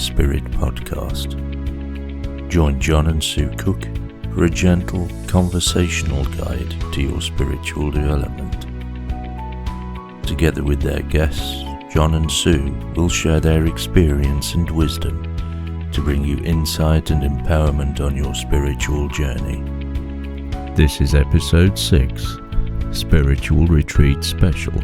Spirit podcast. Join John and Sue Cook for a gentle conversational guide to your spiritual development. Together with their guests, John and Sue will share their experience and wisdom to bring you insight and empowerment on your spiritual journey. This is episode 6, Spiritual Retreat Special.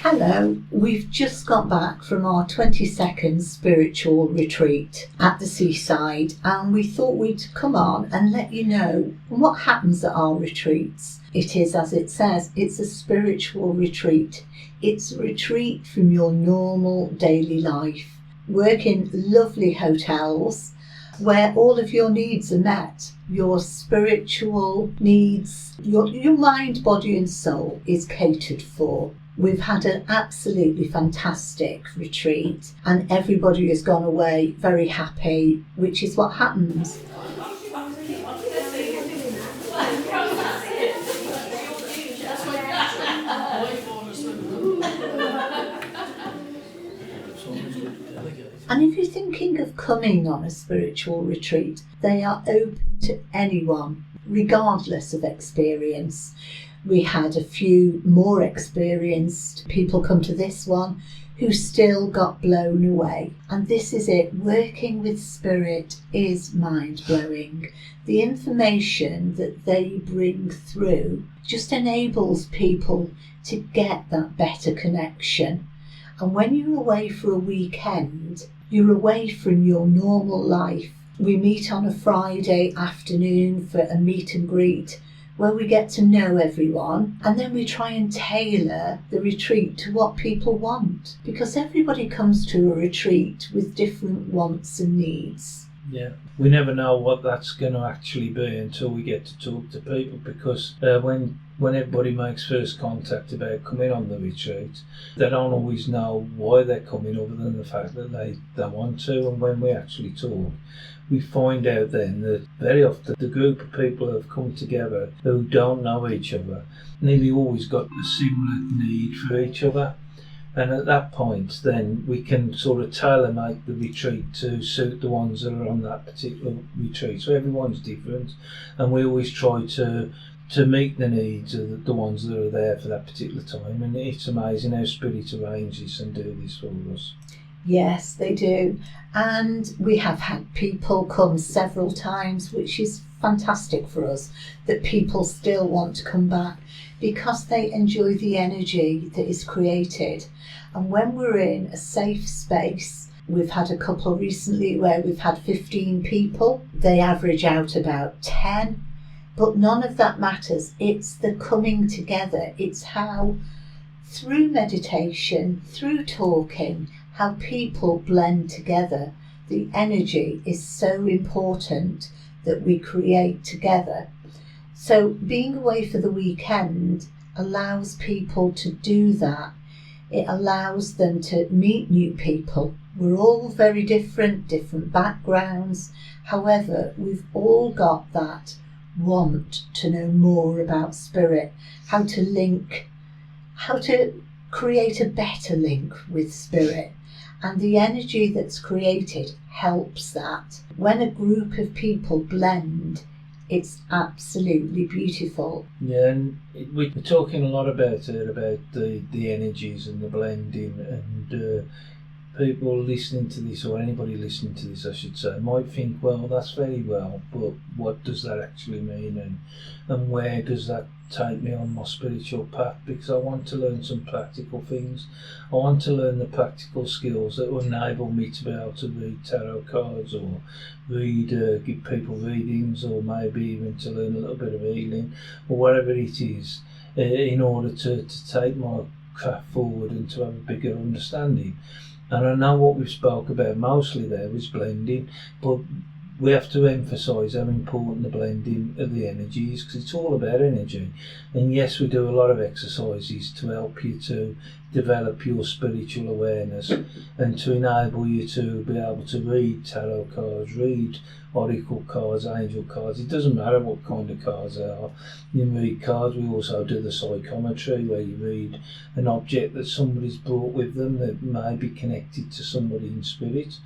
Hello, we've just got back from our 22nd spiritual retreat at the seaside, and we thought we'd come on and let you know what happens at our retreats. It is, as it says, it's a spiritual retreat. It's a retreat from your normal daily life. Work in lovely hotels where all of your needs are met. Your spiritual needs, your mind, body and soul is catered for. We've had an absolutely fantastic retreat and everybody has gone away very happy, which is what happens. And if you're thinking of coming on a spiritual retreat, they are open to anyone, regardless of experience. We had a few more experienced people come to this one who still got blown away. And this is it. Working with spirit is mind-blowing. The information that they bring through just enables people to get that better connection. And when you're away for a weekend, you're away from your normal life. We meet on a Friday afternoon for a meet and greet, where we get to know everyone, and then we try and tailor the retreat to what people want, because everybody comes to a retreat with different wants and needs. Yeah, we never know what that's going to actually be until we get to talk to people, because when everybody makes first contact about coming on the retreat, they don't always know why they're coming, other than the fact that they want to. And when we actually talk, we find out then that very often the group of people who have come together who don't know each other nearly always got a similar need for each other. And at that point, then we can sort of tailor-make the retreat to suit the ones that are on that particular retreat. So everyone's different, and we always try to meet the needs of the ones that are there for that particular time. And it's amazing how Spirit arranges and do this for us. Yes, they do. And we have had people come several times, which is fantastic for us, that people still want to come back because they enjoy the energy that is created. And when we're in a safe space, we've had a couple recently where we've had 15 people. They average out about 10, but none of that matters. It's the coming together. It's how, through meditation, through talking, how people blend together. The energy is so important that we create together. So being away for the weekend allows people to do that. It allows them to meet new people. We're all very different backgrounds. However, we've all got that want to know more about spirit, how to link, how to create a better link with spirit. And the energy that's created helps that. When a group of people blend, it's absolutely beautiful. Yeah, and we're talking a lot about it, about the energies and the blending, and people listening to this, or anybody listening to this I should say, might think, well, that's very well, but what does that actually mean, and where does that take me on my spiritual path? Because I want to learn some practical things. I want to learn the practical skills that will enable me to be able to read tarot cards, or give people readings, or maybe even to learn a little bit of healing, or whatever it is, in order to take my craft forward and to have a bigger understanding. And I know what we spoke about mostly there was blending, but we have to emphasise how important the blending of the energy is, because it's all about energy. And yes, we do a lot of exercises to help you to develop your spiritual awareness and to enable you to be able to read tarot cards, read oracle cards, angel cards. It doesn't matter what kind of cards they are. You read cards. We also do the psychometry, where you read an object that somebody's brought with them that may be connected to somebody in spirit.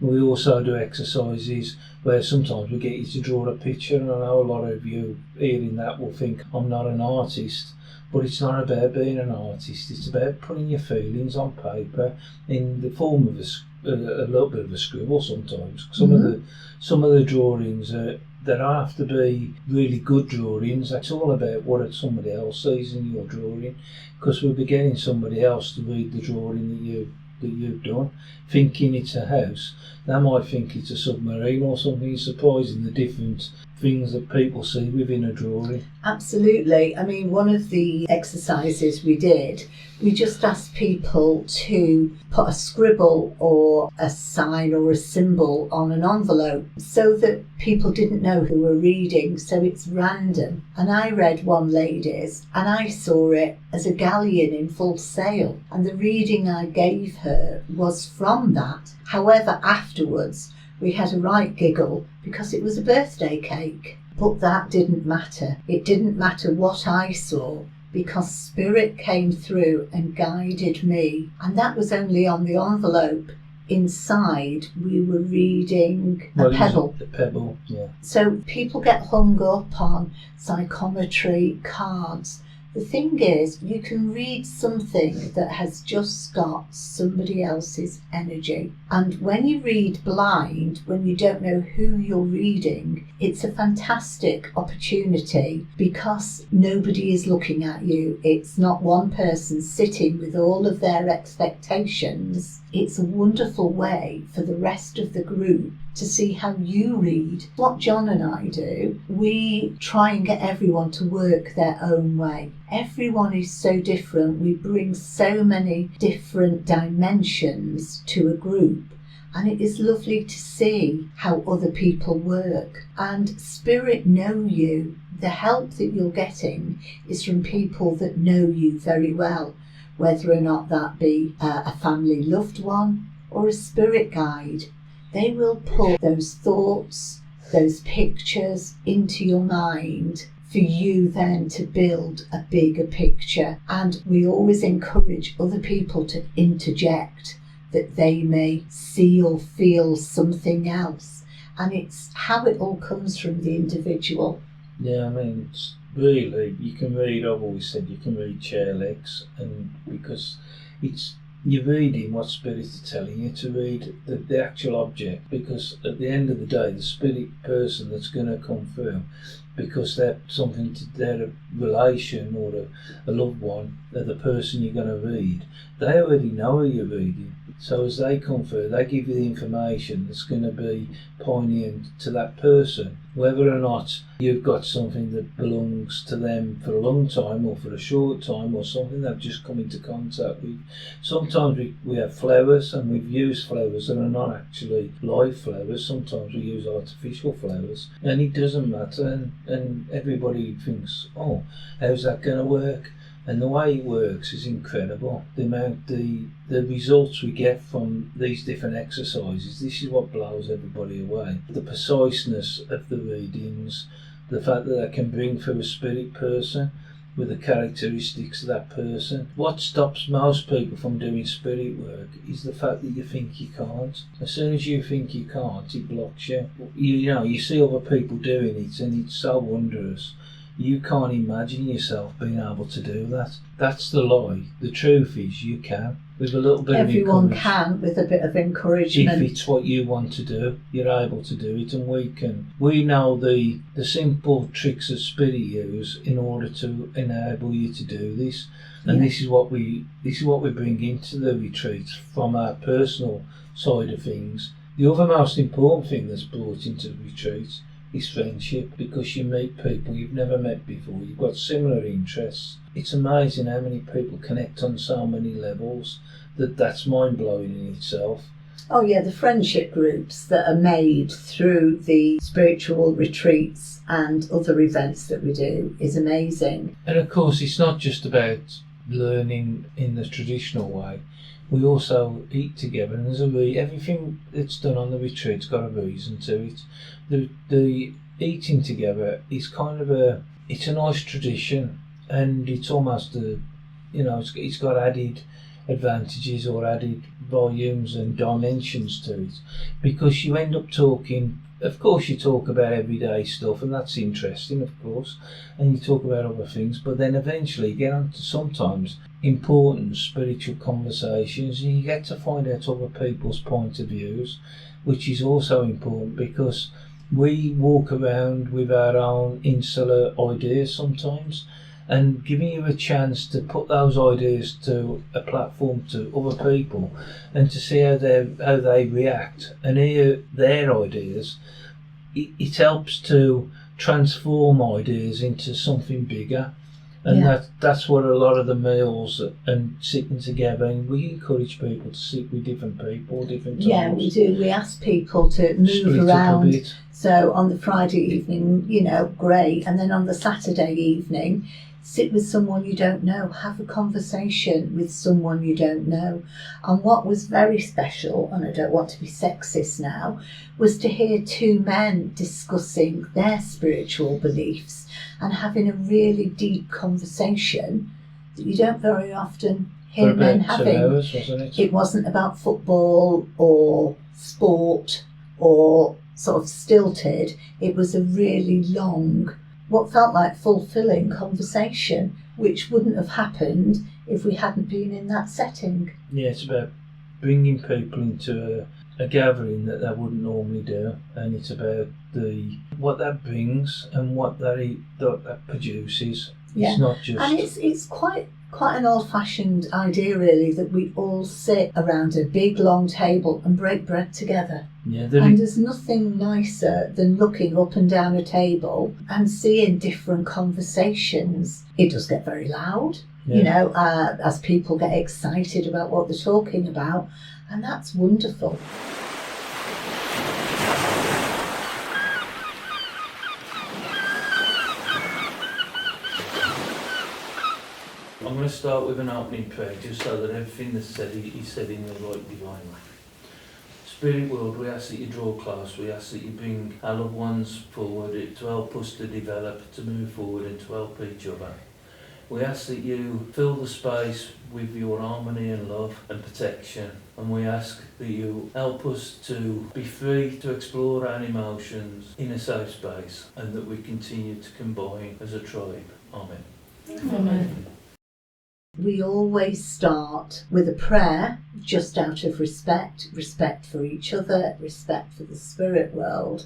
We also do exercises where sometimes we get you to draw a picture, and I know a lot of you hearing that will think I'm not an artist, but it's not about being an artist. It's about putting your feelings on paper in the form of a little bit of a scribble sometimes. Some of the drawings that have to be really good drawings. That's all about what somebody else sees in your drawing, because we'll be getting somebody else to read the drawing that you've done, thinking it's a house. They might think it's a submarine or something. It's surprising the different things that people see within a drawing. Absolutely. I mean, one of the exercises we did, we just asked people to put a scribble or a sign or a symbol on an envelope so that people didn't know who were reading, so it's random. And I read one lady's and I saw it as a galleon in full sail, and the reading I gave her was from that. However, afterwards we had a right giggle because it was a birthday cake. But that didn't matter. It didn't matter what I saw, because spirit came through and guided me. And that was only on the envelope. Inside we were reading a pebble. A pebble, yeah. So people get hung up on psychometry, cards. The thing is, you can read something that has just got somebody else's energy. And when you read blind, when you don't know who you're reading, it's a fantastic opportunity because nobody is looking at you. It's not one person sitting with all of their expectations. It's a wonderful way for the rest of the group to see how you read. What John and I do, we try and get everyone to work their own way. Everyone is so different. We bring so many different dimensions to a group, and it is lovely to see how other people work. And spirit know you. The help that you're getting is from people that know you very well, whether or not that be a family loved one or a spirit guide. They will put those thoughts, those pictures into your mind for you then to build a bigger picture. And we always encourage other people to interject, that they may see or feel something else. And it's how it all comes from the individual. Yeah, I mean, it's really, you can read, I've always said, you can read chair legs, and because you're reading what spirit is telling you to read, the actual object, because at the end of the day, the spirit person that's going to come through, because they're something to their relation or a loved one, they're the person you're going to read, they already know who you're reading. So as they come through, they give you the information that's going to be poignant to that person, whether or not you've got something that belongs to them for a long time or for a short time, or something they've just come into contact with. Sometimes we have flowers, and we've used flowers that are not actually live flowers. Sometimes we use artificial flowers, and it doesn't matter, and everybody thinks, oh, how's that going to work? And the way it works is incredible. The results we get from these different exercises, this is what blows everybody away. The preciseness of the readings, the fact that they can bring through a spirit person with the characteristics of that person. What stops most people from doing spirit work is the fact that you think you can't. As soon as you think you can't, it blocks you. You see other people doing it, and it's so wondrous. You can't imagine yourself being able to do that. That's the lie. The truth is you can. With a little bit Everyone of encouragement. can, with a bit of encouragement. If it's what you want to do, you're able to do it, and we can. We know the simple tricks that spirit use in order to enable you to do this. And this is what we bring into the retreats from our personal side of things. The other most important thing that's brought into the retreats is friendship, because you meet people you've never met before. You've got similar interests. It's amazing how many people connect on so many levels. That's mind-blowing in itself. Oh yeah, the friendship groups that are made through the spiritual retreats and other events that we do is amazing. And of course, it's not just about learning in the traditional way. We also eat together, and there's everything that's done on the retreat's got a reason to it. The eating together is kind of it's a nice tradition, and it's almost it's got added advantages or added volumes and dimensions to it, because you end up talking. Of course, you talk about everyday stuff, and that's interesting, of course, and you talk about other things, but then eventually you get on to sometimes important spiritual conversations, and you get to find out other people's point of views, which is also important, because we walk around with our own insular ideas sometimes, and giving you a chance to put those ideas to a platform to other people and to see how they react and hear their ideas, it helps to transform ideas into something bigger. And that's what a lot of the meals and sitting together, and we encourage people to sit with different people, different times. Yeah, we do. We ask people to move around. So on the Friday evening, great. And then on the Saturday evening, sit with someone you don't know, have a conversation with someone you don't know. And what was very special, and I don't want to be sexist now, was to hear two men discussing their spiritual beliefs and having a really deep conversation that you don't very often hear men having. 2 hours, wasn't it? It wasn't about football or sport or sort of stilted. It was a really long, what felt like fulfilling conversation, which wouldn't have happened if we hadn't been in that setting. Yeah, it's about bringing people into a gathering that they wouldn't normally do, and it's about what that brings and what that produces. Yeah. It's not just... And it's quite an old-fashioned idea, really, that we all sit around a big, long table and break bread together. Yeah, and there's nothing nicer than looking up and down a table and seeing different conversations. It does get very loud, as people get excited about what they're talking about, and that's wonderful. I'm going to start with an opening prayer, just so that everything that's said is said in the right divine way. Spirit world, we ask that you draw close, we ask that you bring our loved ones forward to help us to develop, to move forward and to help each other. We ask that you fill the space with your harmony and love and protection, and we ask that you help us to be free to explore our emotions in a safe space, and that we continue to combine as a tribe. Amen. Amen. We always start with a prayer, just out of respect for each other, respect for the spirit world.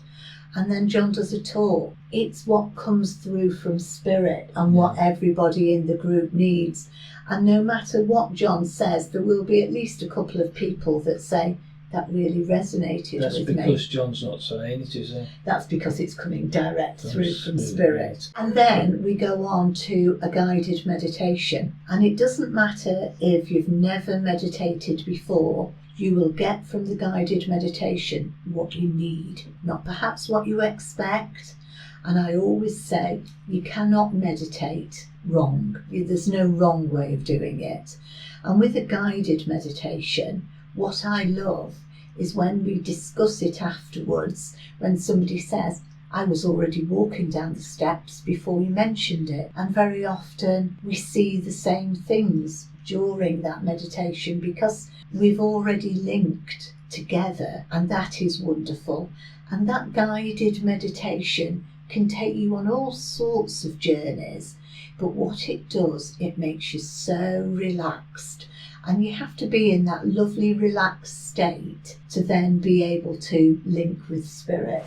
And then John does a talk. It's what comes through from spirit and what everybody in the group needs. And no matter what John says, there will be at least a couple of people that say, that really resonated with me. That's because John's not saying it, is it? That's because it's coming direct through from spirit. And then we go on to a guided meditation. And it doesn't matter if you've never meditated before, you will get from the guided meditation what you need, not perhaps what you expect. And I always say, you cannot meditate wrong. There's no wrong way of doing it. And with a guided meditation, what I love is when we discuss it afterwards, when somebody says, I was already walking down the steps before you mentioned it. And very often we see the same things during that meditation because we've already linked together, and that is wonderful. And that guided meditation can take you on all sorts of journeys, but what it does, it makes you so relaxed. And you have to be in that lovely relaxed state to then be able to link with spirit.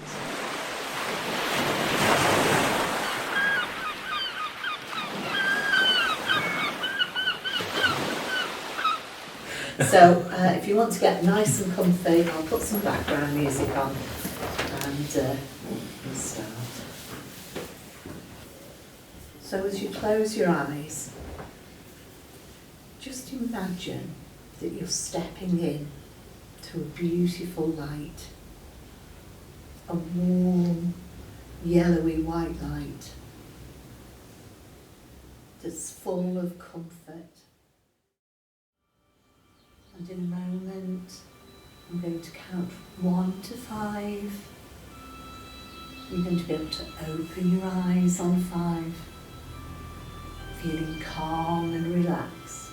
So if you want to get nice and comfy, I'll put some background music on and we'll start. So as you close your eyes, just imagine that you're stepping in to to a beautiful light, a warm, yellowy white light that's full of comfort. And in a moment, I'm going to count 1 to 5. You're going to be able to open your eyes on 5, feeling calm and relaxed.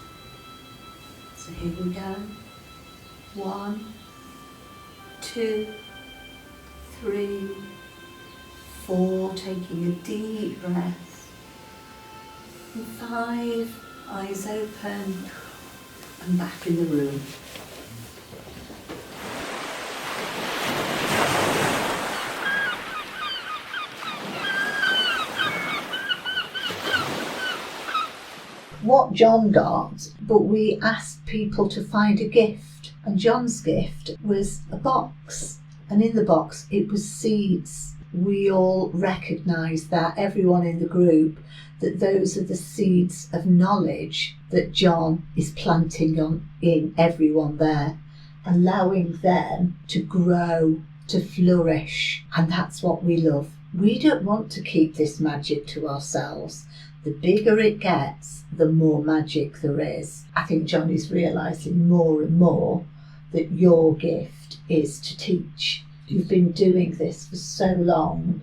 So here we go. 1, 2, 3, 4, taking a deep breath. And 5, eyes open and back in the room. What John got, but we asked people to find a gift, and John's gift was a box, and in the box it was seeds. We all recognised that, everyone in the group, that those are the seeds of knowledge that John is planting in everyone there, allowing them to grow, to flourish, and that's what we love. We don't want to keep this magic to ourselves. The bigger it gets, the more magic there is. I think John is realising more and more that your gift is to teach. You've been doing this for so long.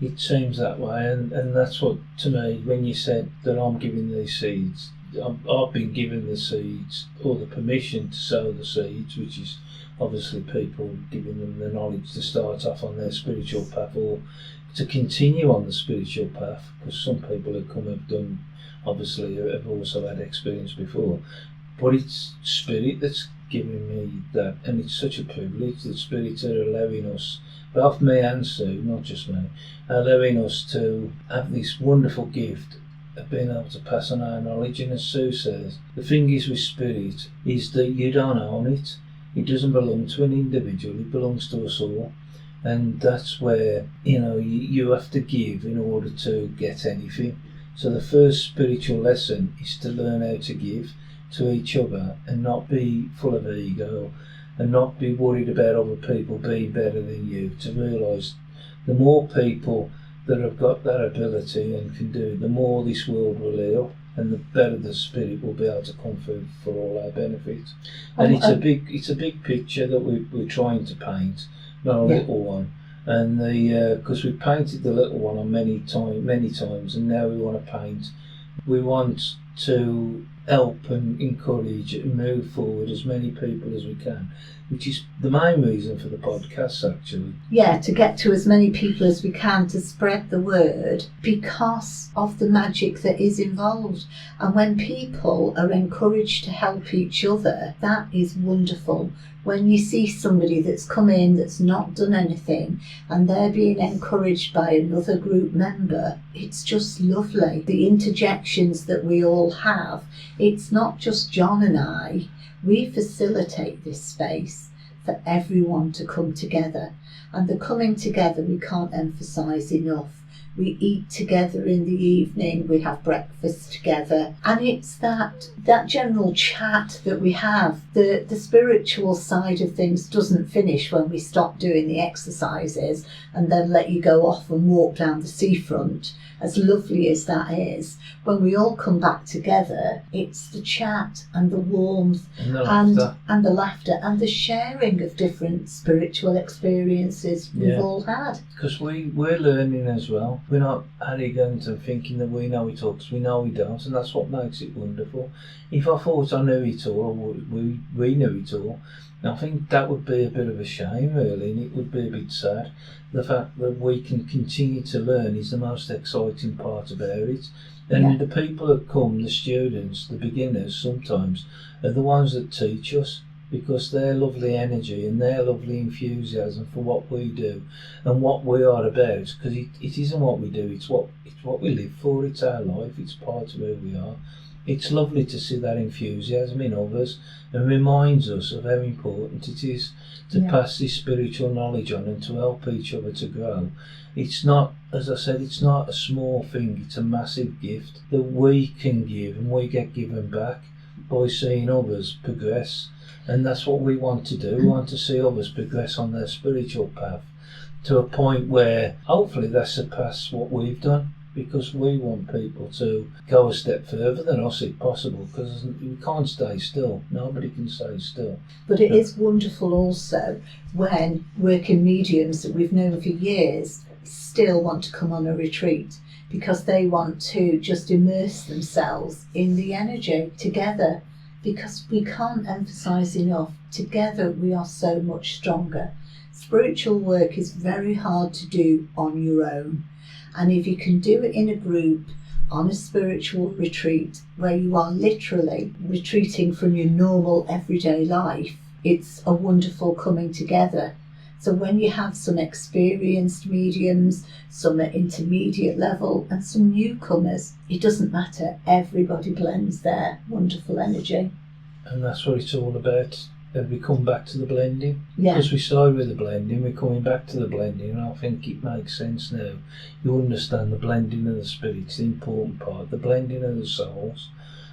It seems that way, and that's what, to me, when you said that I'm giving these seeds, I've been given the seeds, or the permission to sow the seeds, which is obviously people giving them the knowledge to start off on their spiritual path, or to continue on the spiritual path, because some people who come have done, obviously, have also had experience before. But it's Spirit that's giving me that, and it's such a privilege that Spirit are allowing us, both me and Sue, not just me, allowing us to have this wonderful gift of being able to pass on our knowledge. And as Sue says, the thing is with Spirit is that you don't own it. It doesn't belong to an individual, it belongs to us all. And that's where, you have to give in order to get anything. So the first spiritual lesson is to learn how to give to each other and not be full of ego and not be worried about other people being better than you. To realise the more people that have got that ability and can do it, the more this world will heal, and the better the Spirit will be able to come through for all our benefits. And it's a big picture that we're trying to paint, not a little one. And because we painted the little one on many times, and now we want to paint. We want to help and encourage and move forward as many people as we can, which is the main reason for the podcast, actually. Yeah, to get to as many people as we can, to spread the word, because of the magic that is involved. And when people are encouraged to help each other, that is wonderful. When you see somebody that's come in that's not done anything and they're being encouraged by another group member, it's just lovely. The interjections that we all have, it's not just John and I. We facilitate this space for everyone to come together. And the coming together we can't emphasise enough. We eat together in the evening, we have breakfast together, and it's that general chat that we have. The spiritual side of things doesn't finish when we stop doing the exercises and then let you go off and walk down the seafront. As lovely as that is, when we all come back together, it's the chat and the warmth and the laughter and the sharing of different spiritual experiences we've all had. Because we're learning as well. We're not arrogant and thinking that we know it all, because we know we don't, and that's what makes it wonderful. If I thought I knew it all, or we knew it all, I think that would be a bit of a shame, really, and it would be a bit sad. The fact that we can continue to learn is the most exciting part about it. And the people that come, the students, the beginners sometimes, are the ones that teach us, because their lovely energy and their lovely enthusiasm for what we do and what we are about, because it isn't what we do, it's what we live for, it's our life, it's part of who we are. It's lovely to see that enthusiasm in others, and reminds us of how important it is to pass this spiritual knowledge on and to help each other to grow. It's not, as I said, it's not a small thing, it's a massive gift that we can give and we get given back by seeing others progress And that's what we want to do. We want to see others progress on their spiritual path to a point where hopefully they surpass what we've done, because we want people to go a step further than us if possible, because we can't stay still. Nobody can stay still. But it is wonderful also when working mediums that we've known for years still want to come on a retreat, because they want to just immerse themselves in the energy together, because we can't emphasise enough, together we are so much stronger. Spiritual work is very hard to do on your own, and if you can do it in a group on a spiritual retreat where you are literally retreating from your normal everyday life, it's a wonderful coming together. So when you have some experienced mediums, some at intermediate level and some newcomers, it doesn't matter, everybody blends their wonderful energy. And that's what it's all about. And we come back to the blending. Yeah. Because we started with the blending, we're coming back to the blending, and I think it makes sense now. You understand the blending of the spirits, the important part, the blending of the souls,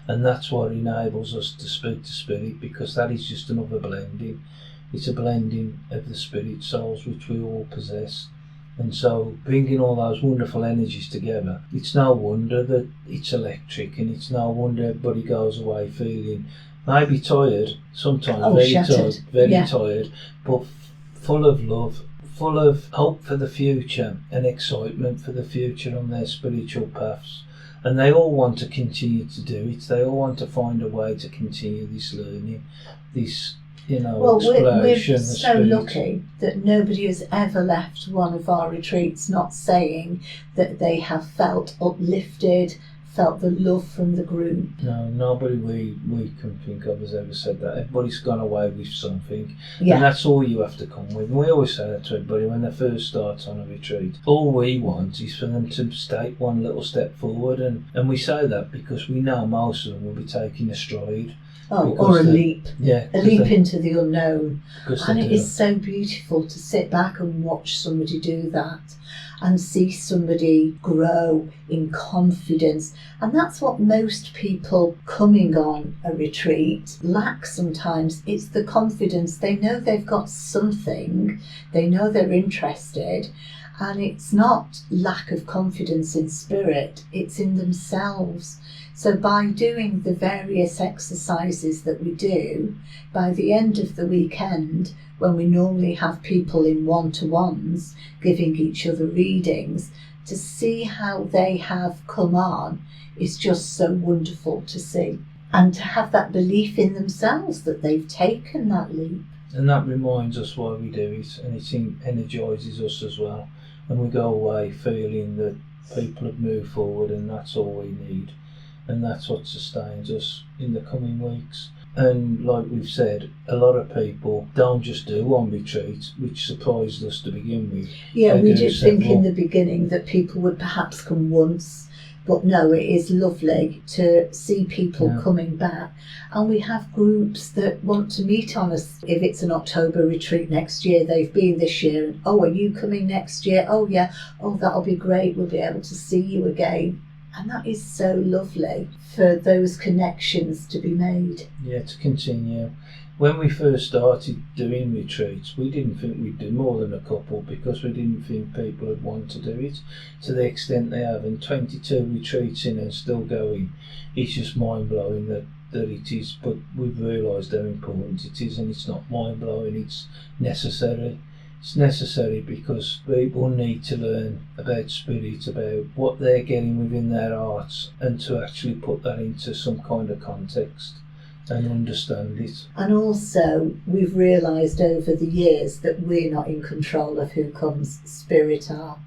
and that's what enables us to speak to spirit, because that is just another blending. It's a blending of the spirit souls which we all possess. And so bringing all those wonderful energies together, it's no wonder that it's electric, and it's no wonder everybody goes away feeling maybe tired, sometimes very tired, but full of love, full of hope for the future and excitement for the future on their spiritual paths. And they all want to continue to do it. They all want to find a way to continue this learning, this exploration. We're so lucky that nobody has ever left one of our retreats not saying that they have felt uplifted, felt the love from the group. No, nobody we can think of has ever said that. Everybody's gone away with something. Yeah. And that's all you have to come with. And we always say that to everybody when they first start on a retreat. All we want is for them to take one little step forward, and we say that because we know most of them will be taking a stride. Or a leap. Yeah. A leap into the unknown. And it do. is so beautiful to sit back and watch somebody do that and see somebody grow in confidence. And that's what most people coming on a retreat lack sometimes. It's the confidence. They know they've got something, they know they're interested, and it's not lack of confidence in spirit, it's in themselves. So by doing the various exercises that we do, by the end of the weekend, when we normally have people in one-to-ones giving each other readings, to see how they have come on is just so wonderful to see. And to have that belief in themselves that they've taken that leap. And that reminds us why we do it, and it energises us as well. And we go away feeling that people have moved forward, and that's all we need. And that's what sustains us in the coming weeks. And like we've said, a lot of people don't just do one retreat, which surprised us to begin with. Yeah, we did think in the beginning that people would perhaps come once, but no, it is lovely to see people coming back. And we have groups that want to meet on us. If it's an October retreat next year, they've been this year, and are you coming next year? Oh yeah, that'll be great, we'll be able to see you again. And that is so lovely for those connections to be made. Yeah, to continue. When we first started doing retreats, we didn't think we'd do more than a couple, because we didn't think people would want to do it to the extent they have. And 22 retreats in and still going, it's just mind-blowing that it is. But we've realised how important it is, and it's not mind-blowing, it's necessary. It's necessary because people need to learn about spirit, about what they're getting within their hearts, and to actually put that into some kind of context and understand it. And also, we've realised over the years that we're not in control of who comes, spirit are.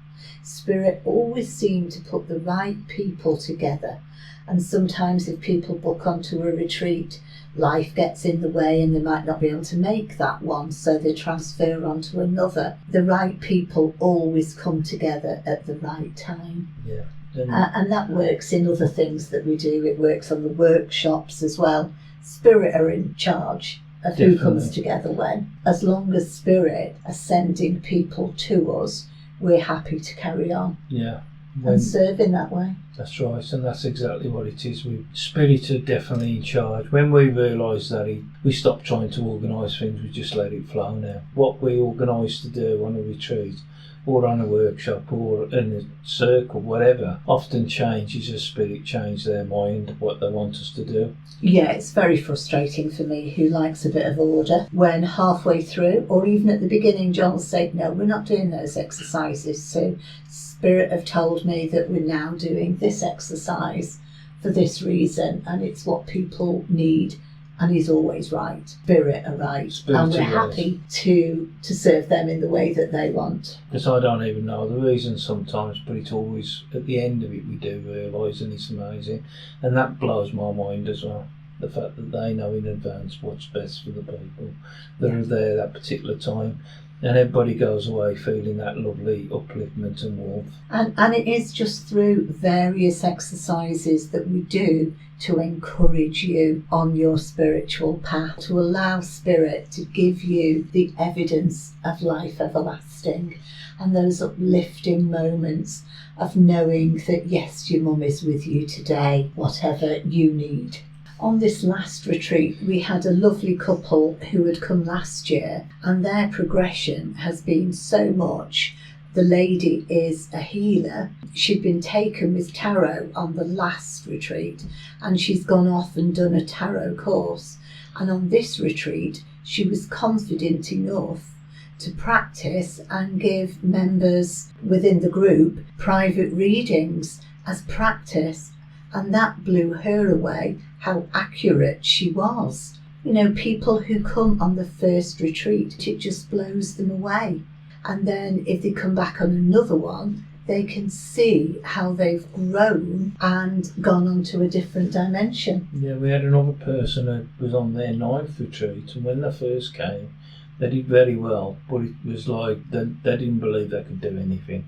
Spirit always seem to put the right people together. And sometimes if people book onto a retreat, life gets in the way and they might not be able to make that one, so they transfer onto another. The right people always come together at the right time. Yeah. And that works in other things that we do. It works on the workshops as well. Spirit are in charge of who comes together when. As long as Spirit are sending people to us, we're happy to carry on. Yeah. and serve in that way. That's right, and that's exactly what it is. Spirit are definitely in charge. When we realised that, we stopped trying to organise things, we just let it flow now. What we organised to do on a retreat, or on a workshop, or in a circle, whatever, often changes as Spirit change their mind, what they want us to do. Yeah, it's very frustrating for me, who likes a bit of order, when halfway through, or even at the beginning, John will say, no, we're not doing those exercises. So Spirit have told me that we're now doing this exercise for this reason, and it's what people need, and he's always right. Spirit are right, and we're happy to serve them in the way that they want. Because I don't even know the reason sometimes, but it's always, at the end of it, we do realise, and it's amazing. And that blows my mind as well. The fact that they know in advance what's best for the people that are there that particular time. And everybody goes away feeling that lovely upliftment and warmth. And it is just through various exercises that we do to encourage you on your spiritual path, to allow Spirit to give you the evidence of life everlasting and those uplifting moments of knowing that, yes, your mum is with you today, whatever you need. On this last retreat, we had a lovely couple who had come last year, and their progression has been so much. The lady is a healer. She'd been taken with tarot on the last retreat, and she's gone off and done a tarot course. And on this retreat, she was confident enough to practice and give members within the group private readings as practice, and that blew her away, how accurate she was. You know, people who come on the first retreat, it just blows them away. And then if they come back on another one, they can see how they've grown and gone on to a different dimension. Yeah, we had another person who was on their 9th retreat, and when they first came, they did very well, but it was like they didn't believe they could do anything.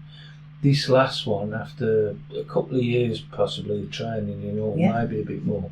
This last one, after a couple of years possibly of training, or maybe a bit more,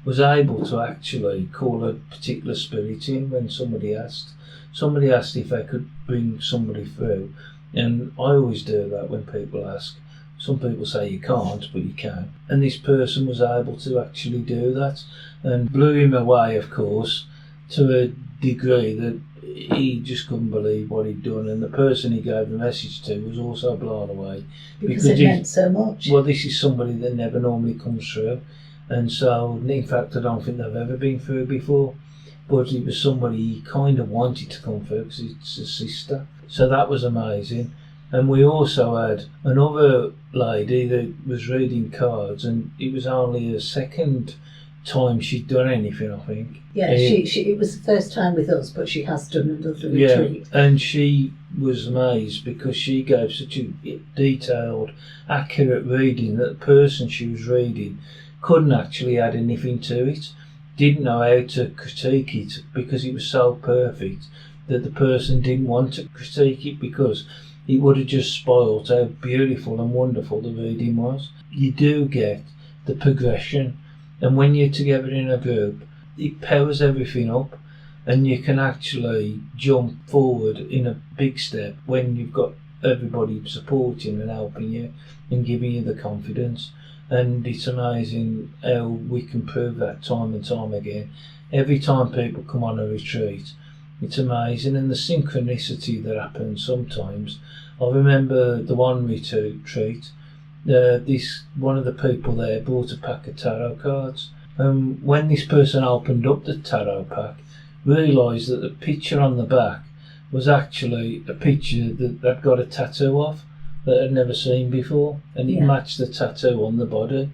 was able to actually call a particular spirit in when somebody asked. Somebody asked if they could bring somebody through, and I always do that when people ask. Some people say you can't, but you can. And this person was able to actually do that, and blew him away, of course, to a degree that he just couldn't believe what he'd done, and the person he gave the message to was also blown away because it meant so much. Well, this is somebody that never normally comes through, and so in fact I don't think they've ever been through before, but it was somebody he kind of wanted to come through because it's a sister. So that was amazing. And we also had another lady that was reading cards, and it was only her second time she'd done anything, I think. Yeah, she it was the first time with us, but she has done another retreat. Yeah, and she was amazed because she gave such a detailed, accurate reading that the person she was reading couldn't actually add anything to it, didn't know how to critique it because it was so perfect that the person didn't want to critique it because it would have just spoiled how beautiful and wonderful the reading was. You do get the progression, and when you're together in a group, it powers everything up, and you can actually jump forward in a big step when you've got everybody supporting and helping you and giving you the confidence. And it's amazing how we can prove that time and time again. Every time people come on a retreat, it's amazing, and the synchronicity that happens sometimes. I remember the one retreat, one of the people there bought a pack of tarot cards. When this person opened up the tarot pack, realised that the picture on the back was actually a picture that they'd got a tattoo of that I'd never seen before, and it matched the tattoo on the body.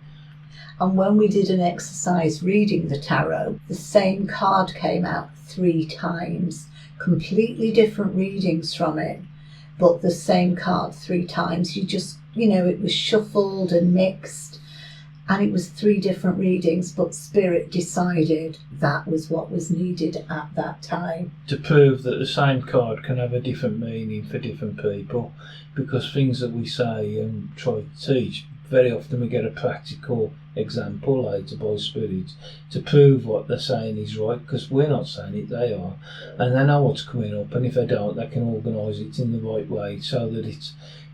And when we did an exercise reading the tarot, the same card came out 3 times, completely different readings from it, but the same card 3 times. You just, it was shuffled and mixed, and it was 3 different readings, but Spirit decided that was what was needed at that time. To prove that the same card can have a different meaning for different people, because things that we say and try to teach, very often we get a practical example later by Spirit to prove what they're saying is right, because we're not saying it, they are, and they know what's coming up, and if they don't, they can organise it in the right way so that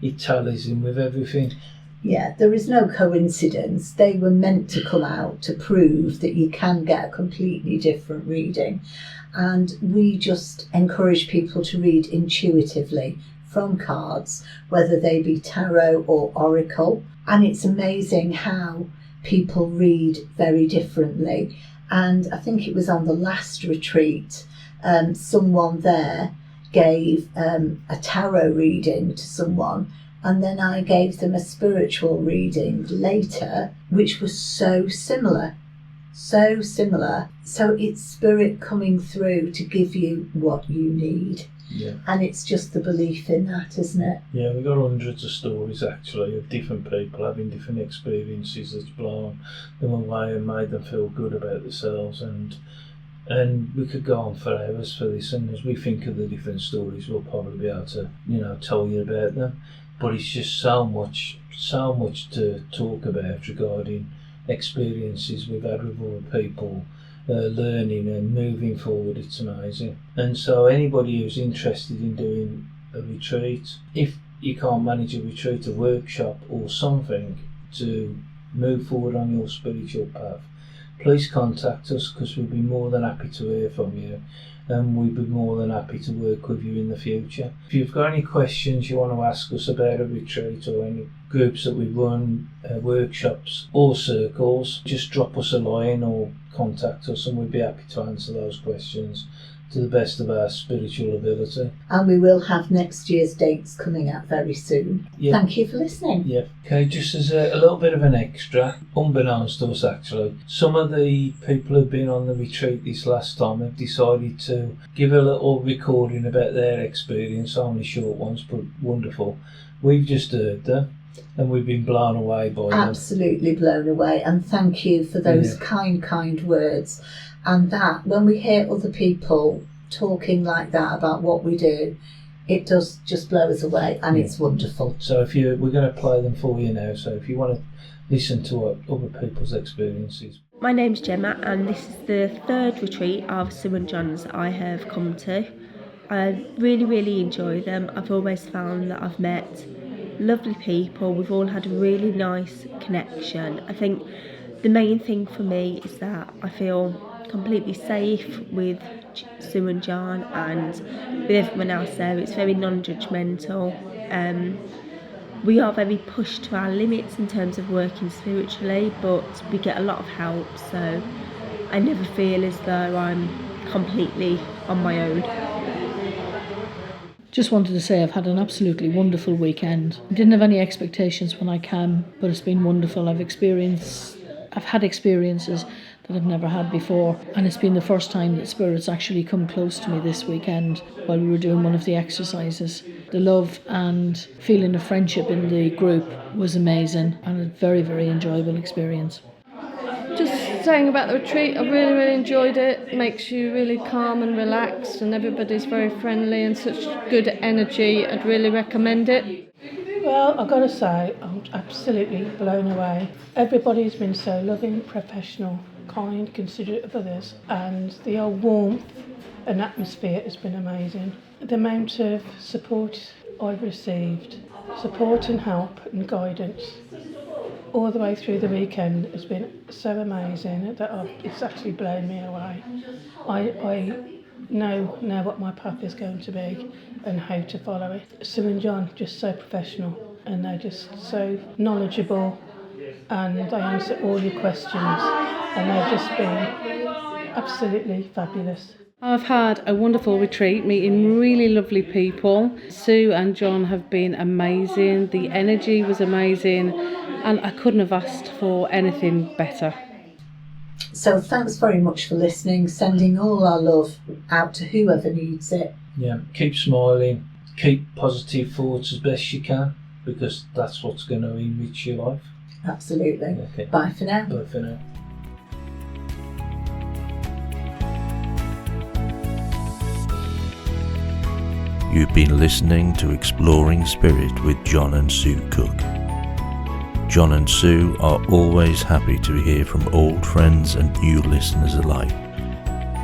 it tallies in with everything. Yeah, there is no coincidence. They were meant to come out to prove that you can get a completely different reading. And we just encourage people to read intuitively from cards, whether they be tarot or oracle. And it's amazing how people read very differently. And I think it was on the last retreat, someone there gave a tarot reading to someone, and then I gave them a spiritual reading later, which was so similar. So it's spirit coming through to give you what you need. Yeah. And it's just the belief in that, isn't it? Yeah, we've got hundreds of stories actually of different people having different experiences that's blown them away and made them feel good about themselves, and we could go on for hours for this, and as we think of the different stories we'll probably be able to, tell you about them. But it's just so much to talk about regarding experiences we've had with other people, learning and moving forward. It's amazing. And so anybody who's interested in doing a retreat, if you can't manage a retreat, a workshop or something to move forward on your spiritual path, please contact us, because we'd be more than happy to hear from you, and we'd be more than happy to work with you in the future. If you've got any questions you want to ask us about a retreat or any groups that we run, workshops or circles, just drop us a line or contact us, and we'd be happy to answer those questions to the best of our spiritual ability. And we will have next year's dates coming out very soon. Yeah. Thank you for listening. Yeah. Okay, just as a little bit of an extra, unbeknownst to us actually, some of the people who've been on the retreat this last time have decided to give a little recording about their experience, only short ones, but wonderful. We've just heard them, and we've been blown away by them. Absolutely blown away, and thank you for those kind words. And that, when we hear other people talking like that about what we do, it does just blow us away, and it's wonderful. So we're going to play them for you now, so if you want to listen to what other people's experiences. My name's Gemma, and this is the third retreat of Sue and John's that I have come to. I really enjoy them. I've always found that I've met lovely people. We've all had a really nice connection. I think the main thing for me is that I feel completely safe with Sue and John and with everyone else there. It's very non-judgmental. We are very pushed to our limits in terms of working spiritually, but we get a lot of help, so I never feel as though I'm completely on my own. Just wanted to say I've had an absolutely wonderful weekend. I didn't have any expectations when I came, but it's been wonderful. I've had experiences that I've never had before, and it's been the first time that Spirit's actually come close to me this weekend while we were doing one of the exercises. The love and feeling of friendship in the group was amazing, and a very enjoyable experience. Just saying about the retreat, I really enjoyed it. It makes you really calm and relaxed, and everybody's very friendly and such good energy. I'd really recommend it. Well, I've got to say, I'm absolutely blown away. Everybody's been so loving, professional, kind, considerate of others, and the whole warmth and atmosphere has been amazing. The amount of support I've received, support and help and guidance all the way through the weekend has been so amazing that it's actually blown me away. I know now what my path is going to be and how to follow it. Sue and John, just so professional, and they're just so knowledgeable, and they answer all your questions, and they've just been absolutely fabulous. I've had a wonderful retreat, meeting really lovely people. Sue and John have been amazing. The energy was amazing, and I couldn't have asked for anything better. So thanks very much for listening, sending all our love out to whoever needs it. Yeah, keep smiling, keep positive thoughts as best you can, because that's what's going to enrich your life. Absolutely. Okay. Bye for now. Bye for now. You've been listening to Exploring Spirit with John and Sue Cook. John and Sue are always happy to hear from old friends and new listeners alike.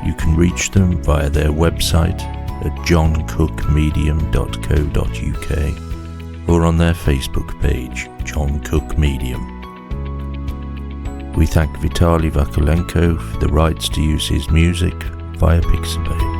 You can reach them via their website at johncookmedium.co.uk or on their Facebook page, John Cook Medium. We thank Vitaly Vakulenko for the rights to use his music via Pixabay.